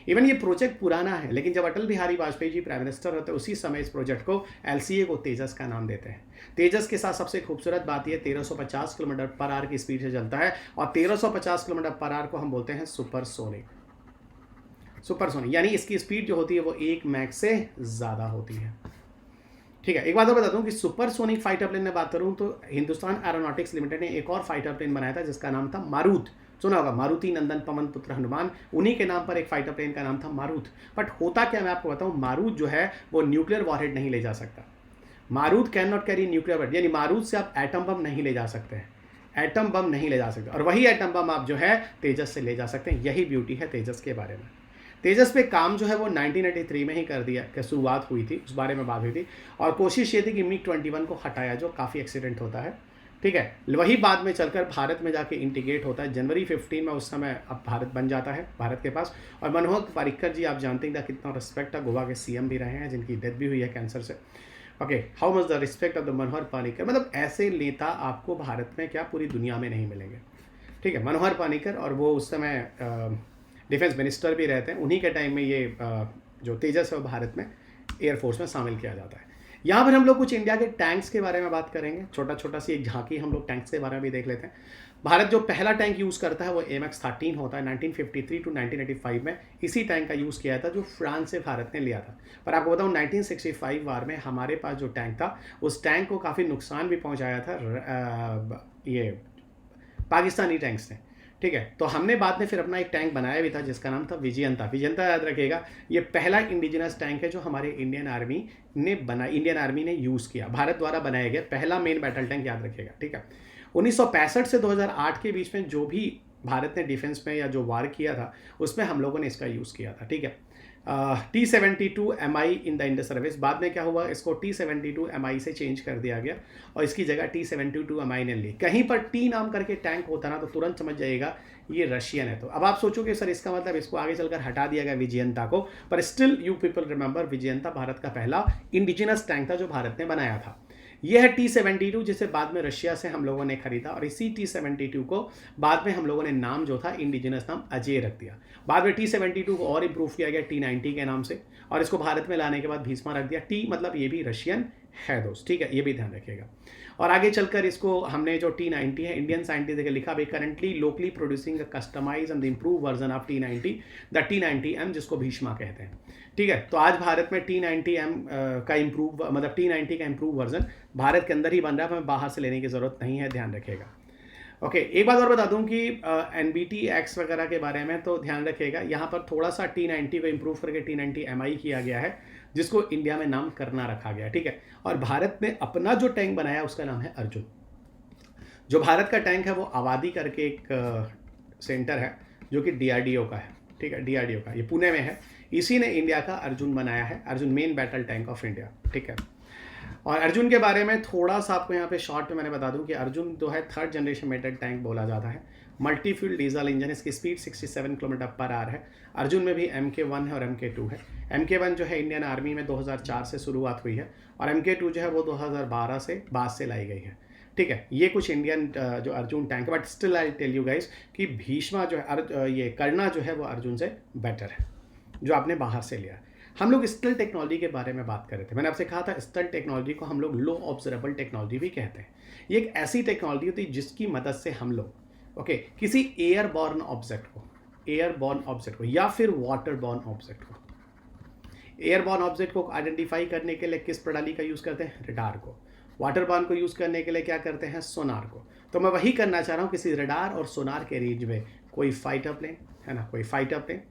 इवन ये प्रोजेक्ट पुराना है, लेकिन जब अटल बिहारी वाजपेयी जी प्राइम मिनिस्टर होते हैं उसी समय इस प्रोजेक्ट को LCA को तेजस का नाम देते हैं। तेजस के साथ सबसे खूबसूरत बात यह 1350 किलोमीटर पर आवर की स्पीड से चलता है, और 1350 किलोमीटर पर आवर को हम बोलते हैं सुपरसोनिक। सुपरसोनिक यानी इसकी स्पीड जो होती है वो 1 मैक से ज़्यादा होती है, ठीक है। एक बात और बता दूं कि सुपरसोनिक फाइटर प्लेन में बात करूं तो हिंदुस्तान एरोनॉटिक्स लिमिटेड ने एक और फाइटर प्लेन बनाया था जिसका नाम था मारुत। सुना होगा, मारुति नंदन पवन पुत्र हनुमान, उन्हीं के नाम पर एक फाइटर प्लेन का नाम था मारुत। बट होता क्या, मैं आपको बताऊं, मारुत जो है वो न्यूक्लियर वॉरहेड नहीं ले जा सकता। Marut can not carry nuclear warhead, यानी मारुत से आप एटम बम नहीं ले जा सकते हैं, एटम बम नहीं ले जा सकते। और वही एटम बम आप जो है तेजस से ले जा सकते हैं। यही ब्यूटी है तेजस के बारे में। तेजस पे काम जो है वो 1983 में ही कर दिया कि शुरुआत हुई थी, उस बारे में बात हुई थी, और कोशिश ये थी कि MiG-21 को हटाया जो काफ़ी एक्सीडेंट होता है, ठीक है। वही बाद में चलकर भारत में जाके इंटीग्रेट होता है जनवरी 15 में, उस समय अब भारत बन जाता है भारत के पास। और मनोहर पर्रिकर जी आप जानते हैं कितना रिस्पेक्ट है, गोवा के CM भी रहे हैं जिनकी डेथ भी हुई है कैंसर से, okay. How much the respect of the Manohar Parrikar, मतलब ऐसे नेता आपको भारत में क्या पूरी दुनिया में नहीं मिलेंगे, ठीक है। मनोहर पर्रिकर, और वो उस समय डिफेंस मिनिस्टर भी रहते हैं, उन्हीं के टाइम में ये जो तेजस है वो भारत में एयरफोर्स में शामिल किया जाता है। यहाँ पर हम लोग कुछ इंडिया के टैंक्स के बारे में बात करेंगे, छोटा सी एक झांकी हम लोग टैंक्स के बारे में भी देख लेते हैं। भारत जो पहला टैंक यूज़ करता है वो AMX-13 होता है। 1953 to 1985 में इसी टैंक का यूज़ किया था जो फ्रांस से भारत ने लिया था। पर आपको बताऊँ 1965 वार में हमारे पास जो टैंक था उस टैंक को काफ़ी नुकसान भी पहुँचाया था ये पाकिस्तानी टैंक्स ने, ठीक है। तो हमने बाद में फिर अपना एक टैंक बनाया भी था जिसका नाम था विजयंता। विजयंता याद रखिएगा, ये पहला इंडिजिनस टैंक है जो हमारे इंडियन आर्मी ने यूज़ किया, भारत द्वारा बनाया गया पहला मेन बैटल टैंक, याद रखिएगा, ठीक है। 1965 से 2008 के बीच में जो भी भारत ने डिफेंस में या जो वार किया था उसमें हम लोगों ने इसका यूज़ किया था, ठीक है। T-72 MI in the Indus service, बाद में क्या हुआ, इसको T-72 MI से चेंज कर दिया गया और इसकी जगह T-72 MI ने ली। कहीं पर T नाम करके टैंक होता ना तो तुरंत समझ जाइएगा ये रशियन है। तो अब आप सोचोगे सर इसका मतलब इसको आगे चलकर हटा दिया गया विजयंता को, पर still you people remember Vijayanta Bharat का पहला इंडिजिनस टैंक था जो भारत ने बनाया था। यह है T-72 जिसे बाद में रशिया से हम लोगों ने खरीदा, और इसी T-72 को बाद में हम लोगों ने नाम जो था इंडिजिनस नाम अजय रख दिया। बाद में T-72 को और इम्प्रूव किया गया T-90 के नाम से, और इसको भारत में लाने के बाद भीष्मा रख दिया। T मतलब ये भी रशियन है दोस्त, ठीक है, ये भी ध्यान रखिएगा। और आगे चलकर इसको हमने जो T90 है, इंडियन साइंटिस्ट ने लिखा भाई currently locally producing customise and improve version of T90, the T90M, जिसको भीष्मा कहते हैं। ठीक है, तो आज भारत में T90M का इम्प्रूव मतलब T90 का इम्प्रूव वर्जन भारत के अंदर ही बन रहा है, हमें बाहर से लेने की ज़रूरत नहीं है, ध्यान रखिएगा। ओके, एक बात और बता दूं कि NBTX वगैरह के बारे में तो ध्यान रखिएगा, यहाँ पर थोड़ा सा T90 को इम्प्रूव करके T90MI किया गया है, जिसको इंडिया में नाम करना रखा गया, ठीक है। और भारत ने अपना जो टैंक बनाया उसका नाम है अर्जुन। जो भारत का टैंक है वो आबादी करके एक सेंटर है जो कि DRDO का है, ठीक है, DRDO का, ये पुणे में है, इसी ने इंडिया का अर्जुन बनाया है, Arjun main battle tank of India, ठीक है। और अर्जुन के बारे में थोड़ा सा आपको यहाँ पे शॉर्ट में मैंने बता दूं कि अर्जुन जो है 3rd जनरेशन मेटल टैंक बोला जाता है, मल्टी फ्यूल डीजल इंजन, इसकी स्पीड 67 किलोमीटर पर आवर है। अर्जुन में भी MK1 है और MK2 है। MK1 जो है इंडियन आर्मी में 2004 से शुरुआत हुई है और MK2 जो है वो 2012 से बाद से लाई गई है, ठीक है। ये कुछ इंडियन जो अर्जुन टैंक है, but still I tell you guys कि भीष्मा जो है ये कर्णा जो है वो अर्जुन से बेटर है, जो आपने बाहर से लिया। हम लोग स्टेल्थ टेक्नोलॉजी के बारे में बात कर रहे थे, मैंने आपसे कहा था स्टेल्थ टेक्नोलॉजी को हम लोग लो ऑब्जर्वेबल टेक्नोलॉजी भी कहते हैं। ये एक ऐसी टेक्नोलॉजी होती है जिसकी मदद से हम लोग किसी एयरबॉर्न ऑब्जेक्ट को या फिर वाटरबॉर्न ऑब्जेक्ट को, एयरबॉर्न ऑब्जेक्ट को आइडेंटिफाई करने के लिए किस प्रणाली का यूज़ करते हैं, रडार को। वाटरबॉर्न को यूज़ करने के लिए क्या करते हैं, सोनार को। तो मैं वही करना चाह रहा हूँ, किसी रडार और सोनार के रेंज में कोई फाइटर प्लेन है ना, कोई फाइटर प्लेन,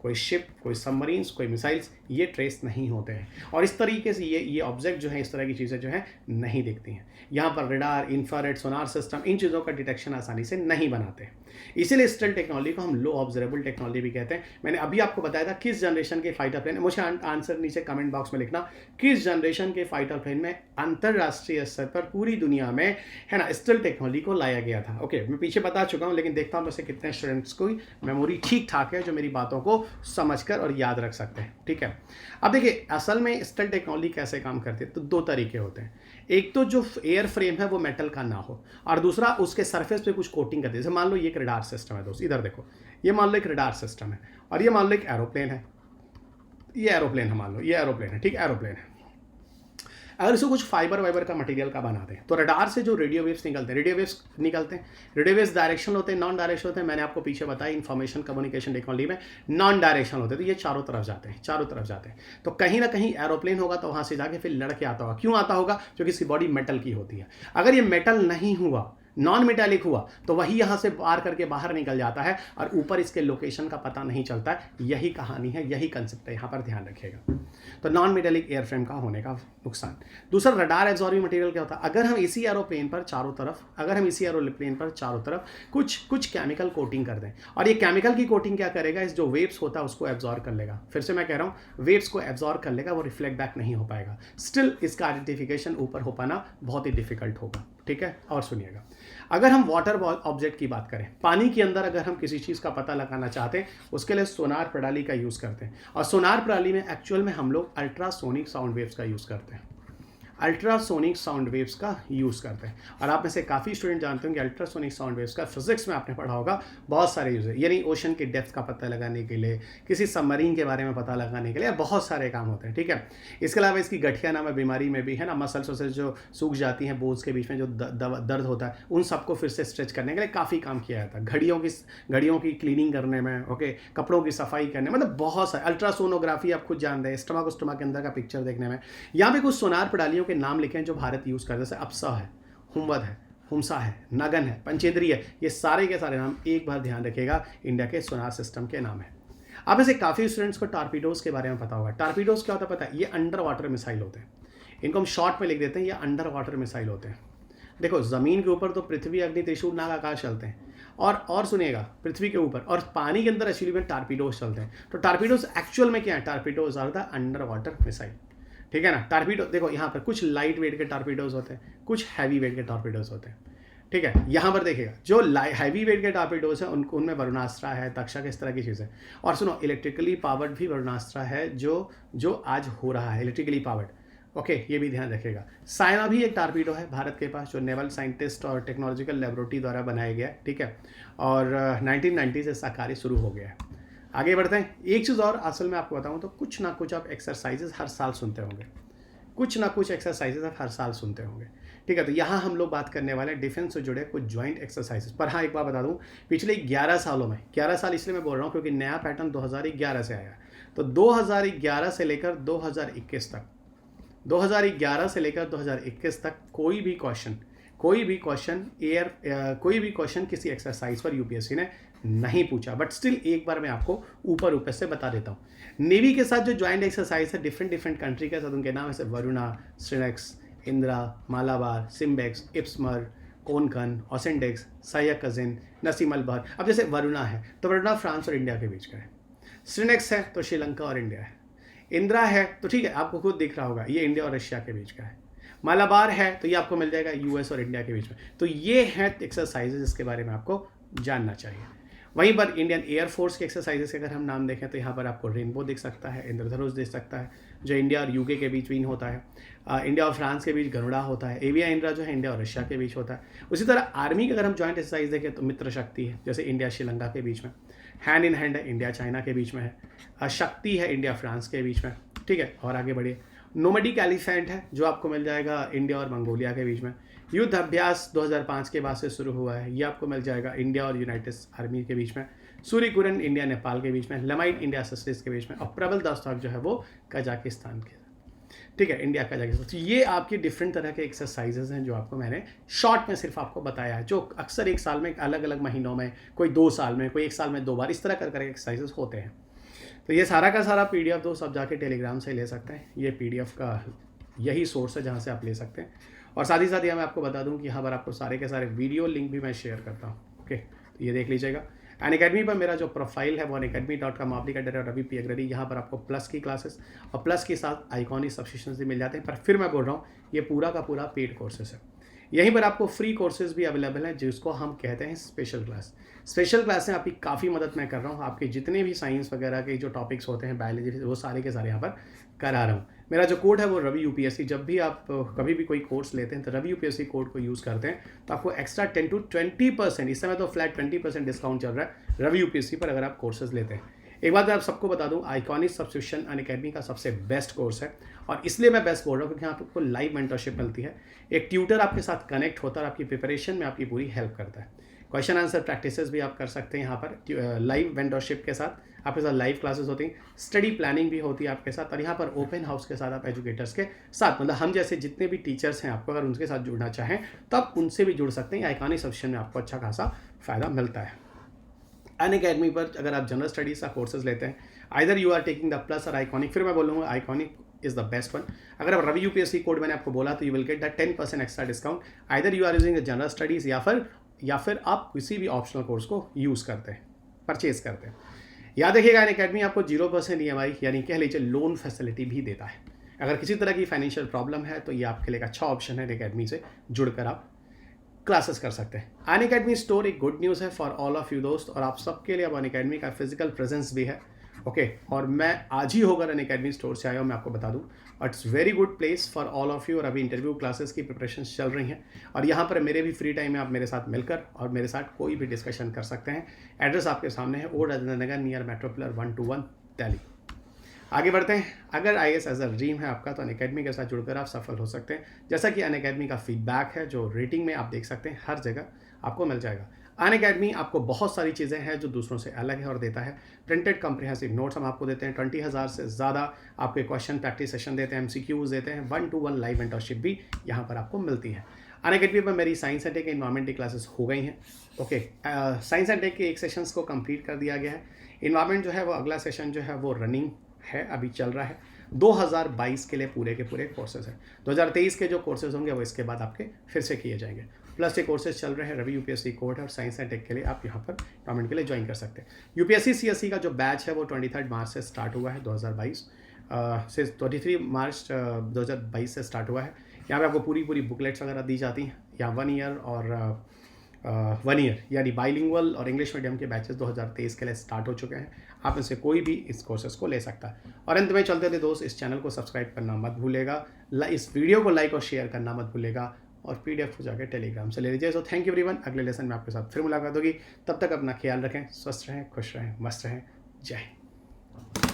कोई शिप, कोई सबमरीन्स, कोई मिसाइल्स, ये ट्रेस नहीं होते हैं। और इस तरीके से ये ऑब्जेक्ट जो है, इस तरह की चीज़ें जो हैं नहीं दिखती हैं। यहाँ पर रडार, इंफ्रारेड, सोनार सिस्टम, इन चीज़ों का डिटेक्शन आसानी से नहीं बनाते हैं। इसीलिए स्टेल्थ टेक्नोलॉजी को हम लो ऑब्जर्वेबल टेक्नोलॉजी भी कहते हैं। मैंने अभी आपको बताया था किस जनरेशन के फाइटर प्लेन, मुझे आंसर नीचे कमेंट बॉक्स में लिखना, किस जनरेशन के फाइटर प्लेन में अंतरराष्ट्रीय स्तर पर पूरी दुनिया में है ना स्टेल्थ टेक्नोलॉजी को लाया गया था। ओके, मैं पीछे बता चुका हूँ, लेकिन देखता हूँ वैसे कितने स्टूडेंट्स को मेमोरी ठीक ठाक है जो मेरी बातों को समझकर और याद रख सकते हैं, ठीक है। अब देखिए असल में स्टेल्थ टेक्नोलॉजी कैसे काम करती है, तो 2 तरीके होते हैं। एक तो जो एयर फ्रेम है वो मेटल का ना हो, और दूसरा उसके सरफेस पे कुछ कोटिंग करती है। जैसे मान लो ये एक रडार सिस्टम है दोस्त, इधर देखो, ये मान लो एक रडार सिस्टम है, और ये मान लो एक एरोप्लेन है, ये एरोप्लेन है, मान लो ये एरोप्लेन है, ठीक, एरोप्लेन है। अगर इसको कुछ फाइबर वाइबर का मटेरियल का बना दें तो रडार से जो रेडियो वेव्स निकलते हैं, रेडियो वेव्स डायरेक्शनल होते हैं, नॉन डायरेक्शनल होते हैं। मैंने आपको पीछे बताया इंफॉर्मेशन कम्युनिकेशन टेक्नोलॉजी में नॉन डायरेक्शनल होते हैं, तो ये चारों तरफ जाते हैं। तो कहीं ना कहीं एरोप्लेन होगा तो वहाँ से जाके फिर लड़के आता होगा। क्यों आता होगा? क्योंकि इसकी बॉडी मेटल की होती है। अगर ये मेटल नहीं हुआ, नॉन मेटालिक हुआ, तो वही यहाँ से पार करके बाहर निकल जाता है और ऊपर इसके लोकेशन का पता नहीं चलता है। यही कहानी है, यही कंसेप्ट है, यहाँ पर ध्यान रखिएगा। तो नॉन मेटालिक एयरफ्रेम का होने का नुकसान। दूसरा, रडार एब्जॉर्बिंग मटेरियल क्या होता है? अगर हम इसी एरोप्लेन पर चारों तरफ कुछ केमिकल कोटिंग कर दें, और ये केमिकल की कोटिंग क्या करेगा, इस जो वेव्स होता है उसको एब्जॉर्ब कर लेगा। फिर से मैं कह रहा हूँ, वेव्स को एब्जॉर्ब कर लेगा, वो रिफ्लेक्ट बैक नहीं हो पाएगा। स्टिल इसका आइडेंटिफिकेशन ऊपर हो पाना बहुत ही डिफिकल्ट होगा, ठीक है। और सुनिएगा, अगर हम वाटर ऑब्जेक्ट की बात करें, पानी के अंदर अगर हम किसी चीज़ का पता लगाना चाहते हैं, उसके लिए सोनार प्रणाली का यूज़ करते हैं। और सोनार प्रणाली में एक्चुअल में हम लोग अल्ट्रासोनिक साउंड वेव्स का यूज़ करते हैं। और आप में से काफ़ी स्टूडेंट जानते होंगे अल्ट्रासोनिक साउंड वेव्स का फिजिक्स में आपने पढ़ा होगा, बहुत सारे यूज़ है। यानी ओशन की डेप्थ का पता लगाने के लिए, किसी सबमरीन के बारे में पता लगाने के लिए बहुत सारे काम होते हैं, ठीक है। इसके अलावा इसकी गठिया नाम बीमारी में भी है ना, मसल्स वसल्स जो सूख जाती हैं, बोन्स के बीच में जो दर्द होता है, उन सबको फिर से स्ट्रेच करने के लिए काफ़ी काम किया जाता है। घड़ियों की क्लीनिंग करने में, ओके, कपड़ों की सफाई करने में, मतलब बहुत सारे। अल्ट्रासोनोग्राफी आप खुद जानते हैं, स्टमक के अंदर का पिक्चर देखने में। यहाँ पे कुछ सोनार प्रणालियों के नाम लिखे हैं जो भारत यूज़ करता है, जैसे अप्सा है, हुम्वद है, हुम्सा है, नगन है, पंचेंद्री है। ये सारे के सारे नाम एक बार ध्यान रखिएगा, इंडिया के सोनार सिस्टम के नाम है। अब ऐसे काफ़ी स्टूडेंट्स को टारपीडोज के बारे में पता होगा। टारपीडोज क्या होता है पता है? ये अंडर वाटर मिसाइल होते हैं। इनको हम शॉर्ट में लिख देते हैं, ये अंडर वाटर मिसाइल होते हैं। देखो, ज़मीन के ऊपर तो पृथ्वी, अग्नि, त्रिशूल, नाग, आकाश चलते हैं, और सुनिएगा, पृथ्वी के ऊपर और पानी के अंदर एक्चुअली में टारपीडोज चलते हैं। तो टारपीडोज एक्चुअल में क्या है? Torpedoes are the underwater missile, ठीक है ना। टारपीडो देखो, यहाँ पर कुछ लाइट वेट के टारपीडोज होते हैं, कुछ हैवी वेट के टारपीडोज होते हैं, ठीक है। यहाँ पर देखिएगा, जो हैवी वेट के टारपीडोज हैं उनमें वरुणास्त्र है, तक्षक, इस तरह की चीज़ें। और सुनो, इलेक्ट्रिकली पावर्ड भी वरुणास्त्र है जो आज हो रहा है, इलेक्ट्रिकली पावर्ड, ओके, ये भी ध्यान रखिएगा। साइना भी एक टारपीडो है भारत के पास, जो नेवल साइंटिस्ट और टेक्नोलॉजिकल लेबोरेटरी द्वारा बनाया गया है, ठीक है। और 1990 से इसका कार्य शुरू हो गया है। आगे बढ़ते हैं। एक चीज़ और असल में आपको बताऊं तो कुछ ना कुछ आप एक्सरसाइजेस हर साल सुनते होंगे। कुछ ना कुछ एक्सरसाइजेज आप हर साल सुनते होंगे, ठीक है। तो यहाँ हम लोग बात करने वाले हैं डिफेंस से जुड़े कुछ जॉइंट एक्सरसाइजेस पर। हाँ, एक बात बता दूँ, पिछले 11 सालों में, 11 साल इसलिए मैं बोल रहा हूँ क्योंकि नया पैटर्न 2011 से आया है। तो 2011 से लेकर 2021 तक, 2011 से लेकर 2021 तक कोई भी क्वेश्चन किसी एक्सरसाइज पर यूपीएससी ने नहीं पूछा। बट स्टिल एक बार मैं आपको ऊपर से बता देता हूँ। नेवी के साथ जो ज्वाइंट एक्सरसाइज है डिफरेंट कंट्री के साथ, उनके नाम है वरुणा, स्ट्रिनेक्स, इंदिरा, मालाबार, सिम्बेक्स, इप्समर, कोनकन, ओसेंडेक्स, सायाकजिन, नसीमल बहर। अब जैसे वरुणा है तो वरुणा फ्रांस और इंडिया के बीच का है, स्ट्रिनेक्स है तो श्रीलंका और इंडिया है, इंदिरा है तो ठीक है आपको खुद दिख रहा होगा ये इंडिया और रशिया के बीच का है, मालाबार है तो ये आपको मिल जाएगा यूएस और इंडिया के बीच में। तो ये है एक्सरसाइजेज जिसके बारे में आपको जानना चाहिए। वहीं पर इंडियन एयरफोर्स के एक्सरसाइजेस के अगर हम नाम देखें तो यहाँ पर आपको रेनबो दिख सकता है, इंद्रधनुष दिख सकता है जो इंडिया और यूके के बीच में होता है, इंडिया और फ्रांस के बीच गरुड़ा होता है, एविया इंडिया जो है इंडिया और रशिया के बीच होता है। उसी तरह आर्मी की अगर हम जॉइंट एक्सरसाइज देखें तो मित्र शक्ति है जैसे इंडिया श्रीलंका के बीच में, हैंड इन हैंड है इंडिया चाइना के बीच में है, शक्ति है इंडिया फ्रांस के बीच में, ठीक है। और आगे बढ़िए, नोमैडिक एलिफेंट है जो आपको मिल जाएगा इंडिया और मंगोलिया के बीच में, युद्ध अभ्यास 2005 के बाद से शुरू हुआ है, ये आपको मिल जाएगा इंडिया और यूनाइटेड आर्मी के बीच में, सूर्यकुरन इंडिया नेपाल के बीच में, लमाइट इंडिया सस्टेस के बीच में, और प्रबल दास्ताक जो है वो कजाकिस्तान के, ठीक है, इंडिया कजाकिस्तान। तो ये आपकी डिफरेंट तरह के एक्सरसाइजेज हैं जो आपको मैंने शॉर्ट में सिर्फ आपको बताया है, जो अक्सर एक साल में अलग अलग महीनों में, कोई 2 साल में, कोई 1 साल में 2 बार, इस तरह कर एक्सरसाइजेज होते हैं। तो ये सारा का सारा पीडीएफ दोस्त आप जाके टेलीग्राम से ले सकते हैं। ये पीडीएफ का यही सोर्स है जहाँ से आप ले सकते हैं। और साथ ही साथ मैं आपको बता दूं कि यहाँ पर आपको सारे के सारे वीडियो लिंक भी मैं शेयर करता हूँ, ओके। तो ये देख लीजिएगा। अनअकैडमी पर मेरा जो प्रोफाइल है वो unacademy.com /रवि पी अग्रवाल। यहाँ पर आपको प्लस की क्लासेस और प्लस के साथ आइकॉनिक सब्सक्रिप्शन भी मिल जाते हैं। पर फिर मैं बोल रहा हूँ ये पूरा का पूरा पेड कोर्सेस है। यहीं पर आपको फ्री कोर्सेज भी अवेलेबल हैं जिसको हम कहते हैं स्पेशल क्लास। स्पेशल क्लास में आपकी काफ़ी मदद मैं कर रहा हूँ। आपके जितने भी साइंस वगैरह के जो टॉपिक्स होते हैं, बायोलॉजी, वो सारे के सारे यहाँ पर करा रहा हूँ। मेरा जो कोड है वो रवि यूपीएससी। जब भी आप कभी भी कोई कोर्स लेते हैं तो रवि यूपीएससी कोड को यूज़ करते हैं तो आपको एक्स्ट्रा 10 to 20%, इस समय तो फ्लैट 20% डिस्काउंट चल रहा है रवि यूपीएससी पर अगर आप कोर्सेज लेते हैं। एक बात मैं आप सबको बता दूं, आइकॉनिक सब्सक्रिप्शन अनअकैडमी का सबसे बेस्ट कोर्स है। और इसलिए मैं बेस्ट बोल रहा हूँ क्योंकि यहाँ आपको लाइव मेंटरशिप मिलती है, एक ट्यूटर आपके साथ कनेक्ट होता है और आपकी प्रिपरेशन में आपकी पूरी हेल्प करता है। क्वेश्चन आंसर प्रैक्टिसेस भी आप कर सकते हैं यहाँ पर लाइव मेंटरशिप के साथ। आपके साथ लाइव क्लासेस होती हैं, स्टडी प्लानिंग भी होती है आपके साथ, और यहाँ पर ओपन हाउस के साथ आप एजुकेटर्स के साथ, मतलब हम जैसे जितने भी टीचर्स हैं आपको अगर उनके साथ जुड़ना चाहें तो आप उनसे भी जुड़ सकते हैं। आइकॉनिक सब्सक्रिप्शन में आपको अच्छा खासा फ़ायदा मिलता है। अनअकैडमी पर अगर आप जनरल स्टडीज़ का कोर्सेज लेते हैं, either you are taking the plus और आइकॉनिक, फिर मैं बोलूँगा iconic is the best one. अगर आप रवि यूपीएससी कोड मैंने आपको बोला तो you will get the 10% extra discount. Either you are using the general studies या फिर आप किसी भी ऑप्शनल कोर्स को यूज़ करते हैं, परचेज करते हैं। याद रखिएगा अनअकैडमी आपको 0% EMI यानी कह लीजिए लोन फैसिलिटी भी देता है। अगर किसी तरह की फाइनेंशियल प्रॉब्लम है तो ये आपके लिए एक अच्छा ऑप्शन है। अनअकैडमी से जुड़कर आप क्लासेस कर सकते हैं। अनअकैडमी स्टोर एक गुड न्यूज़ है फॉर ऑल ऑफ यू दोस्त, और आप सबके लिए अब अनअकैडमी का फिजिकल प्रेजेंस भी है, ओके। और मैं आज ही होकर अनअकैडमी स्टोर से आया हूँ, मैं आपको बता दूँ, और it's very good place for all of you. और अभी इंटरव्यू क्लासेस की प्रिपरेशन चल रही हैं और यहाँ पर मेरे भी फ्री टाइम में आप मेरे साथ मिलकर और मेरे साथ कोई भी डिस्कशन कर सकते हैं। एड्रेस आपके सामने है, old Rajendra Nagar near metro pillar 121 Delhi. आगे बढ़ते हैं। अगर IAS एज अ ड्रीम है आपका तो अनअकैडमी के साथ जुड़कर आप सफल हो सकते हैं। जैसा कि अनअकैडमी का फीडबैक है जो रेटिंग में आप देख सकते हैं, हर जगह आपको मिल जाएगा। अनअकैडमी आपको बहुत सारी चीज़ें हैं जो दूसरों से अलग है और देता है। प्रिंटेड कॉम्प्रिहेंसिव नोट्स हम आपको देते हैं, 20,000 से ज़्यादा आपके क्वेश्चन प्रैक्टिस सेशन देते हैं, MCQs देते हैं, 1-to-1 लाइव मेंटरशिप भी यहाँ पर आपको मिलती है। अनअकैडमी पर मेरी साइंस एंड टेक एनवायरमेंट की क्लासेस हो गई हैं, ओके। साइंस एंड टेक के एक सेशंस को कंप्लीट कर दिया गया है। एनवायरमेंट जो है वो अगला सेशन जो है वो रनिंग है, अभी चल रहा है। 2022 के लिए पूरे के पूरे कोर्सेज हैं। 2023 के जो कोर्सेज होंगे वो इसके बाद आपके फिर से किए जाएंगे। प्लस ये कोर्सेज चल रहे हैं रवि यूपीएससी कोड है और साइंस एंड टेक के लिए आप यहाँ पर टॉर्नामेंट के लिए ज्वाइन कर सकते हैं। यूपीएससी CSE का जो बैच है वो 23 मार्च से स्टार्ट हुआ है 2022 से 23 मार्च 2022 से स्टार्ट हुआ है। यहाँ पे आपको पूरी बुकलेट्स वगैरह दी जाती हैं। यहाँ 1 ईयर और 1 ईयर यानी बाइलिंगुअल और इंग्लिश मीडियम के बैचेस 2023 के लिए स्टार्ट हो चुके हैं। आप इनसे कोई भी इस कोर्सेज को ले सकता है। और अंत में चलते थे दोस्त, इस चैनल को सब्सक्राइब करना मत भूलेगा, इस वीडियो को लाइक और शेयर करना मत भूलेगा, और PDF को जाकर टेलीग्राम से ले लीजिए। So thank you everyone. अगले लेसन में आपके साथ फिर मुलाकात होगी। तब तक अपना ख्याल रखें, स्वस्थ रहें, खुश रहें, मस्त रहें। जय हिंद।